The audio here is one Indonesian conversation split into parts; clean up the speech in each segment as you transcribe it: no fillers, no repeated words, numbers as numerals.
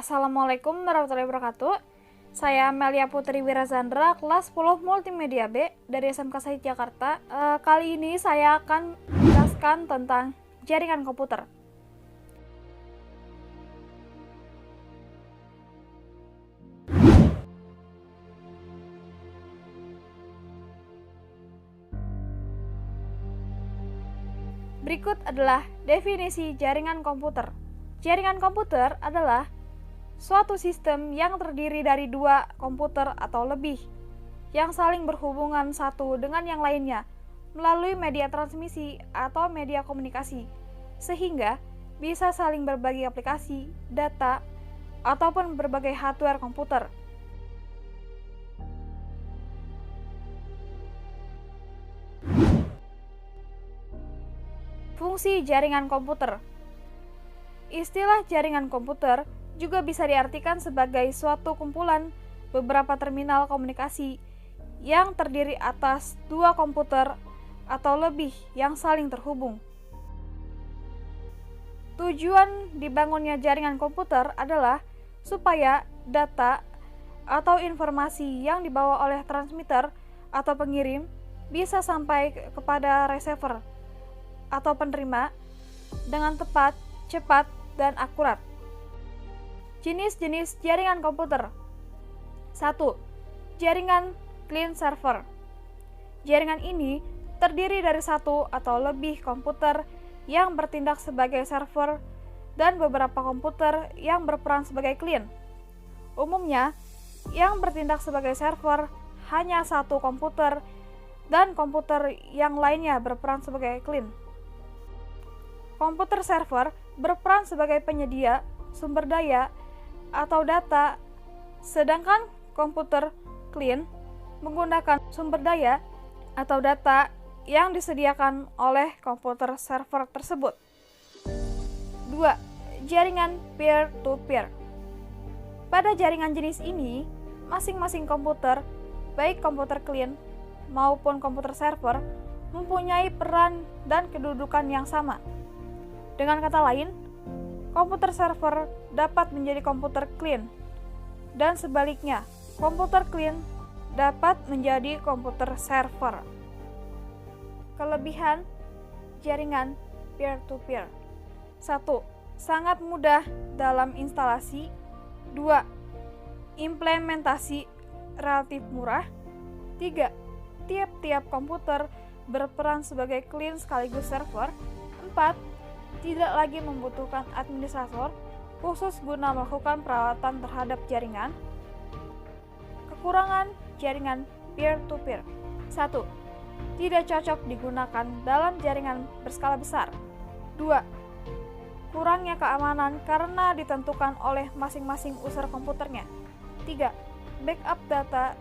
Assalamualaikum warahmatullahi wabarakatuh. Saya Melia Putri Wirazandra, kelas 10 Multimedia B dari SMK Sahid Jakarta. Kali ini saya akan menjelaskan tentang jaringan komputer. Berikut adalah definisi jaringan komputer. Jaringan komputer adalah suatu sistem yang terdiri dari dua komputer atau lebih yang saling berhubungan satu dengan yang lainnya melalui media transmisi atau media komunikasi, sehingga bisa saling berbagi aplikasi, data, ataupun berbagai hardware komputer. Fungsi jaringan komputer. Istilah jaringan komputer juga bisa diartikan sebagai suatu kumpulan beberapa terminal komunikasi yang terdiri atas dua komputer atau lebih yang saling terhubung. Tujuan dibangunnya jaringan komputer adalah supaya data atau informasi yang dibawa oleh transmitter atau pengirim bisa sampai kepada receiver atau penerima dengan tepat, cepat, dan akurat. Jenis-jenis jaringan komputer. 1. Jaringan client server. Jaringan ini terdiri dari satu atau lebih komputer yang bertindak sebagai server dan beberapa komputer yang berperan sebagai client. Umumnya, yang bertindak sebagai server hanya satu komputer dan komputer yang lainnya berperan sebagai client. Komputer server berperan sebagai penyedia sumber daya atau data, sedangkan komputer client menggunakan sumber daya atau data yang disediakan oleh komputer server tersebut. 2. Jaringan peer-to-peer. Pada jaringan jenis ini, masing-masing komputer, baik komputer client maupun komputer server, mempunyai peran dan kedudukan yang sama. Dengan kata lain, komputer server dapat menjadi komputer client, dan sebaliknya, komputer client dapat menjadi komputer server. Kelebihan jaringan peer-to-peer. 1. Sangat mudah dalam instalasi. 2. Implementasi relatif murah. 3. Tiap-tiap komputer berperan sebagai client sekaligus server. 4. Tidak lagi membutuhkan administrator khusus guna melakukan perawatan terhadap jaringan. Kekurangan jaringan peer-to-peer. 1. Tidak cocok digunakan dalam jaringan berskala besar. 2. Kurangnya keamanan karena ditentukan oleh masing-masing user komputernya. 3. Backup data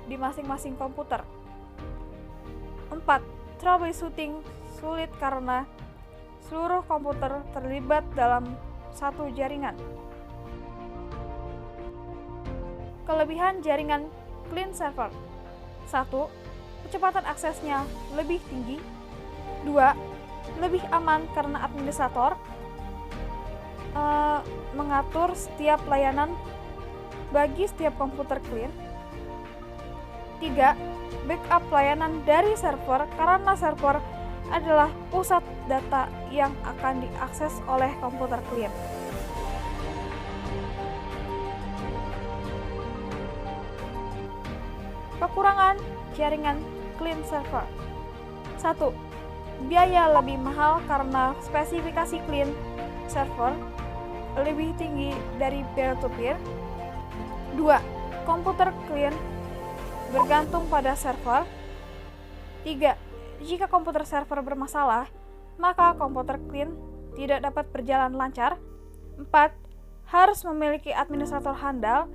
di masing-masing komputer. 4. Troubleshooting sulit karena seluruh komputer terlibat dalam satu jaringan. Kelebihan jaringan client server. 1. Kecepatan aksesnya lebih tinggi. 2. Lebih aman karena administrator mengatur setiap layanan bagi setiap komputer client. 3. Backup layanan dari server karena server adalah pusat data yang akan diakses oleh komputer client. Kekurangan jaringan client server. 1. Biaya lebih mahal karena spesifikasi client server lebih tinggi dari peer-to-peer. 2. Komputer client bergantung pada server. 3. Jika komputer server bermasalah, maka komputer client tidak dapat berjalan lancar. 4. Harus memiliki administrator handal,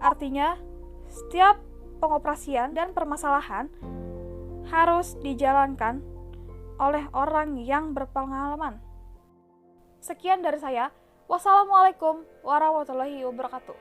artinya setiap pengoperasian dan permasalahan harus dijalankan oleh orang yang berpengalaman. Sekian dari saya. Wassalamualaikum warahmatullahi wabarakatuh.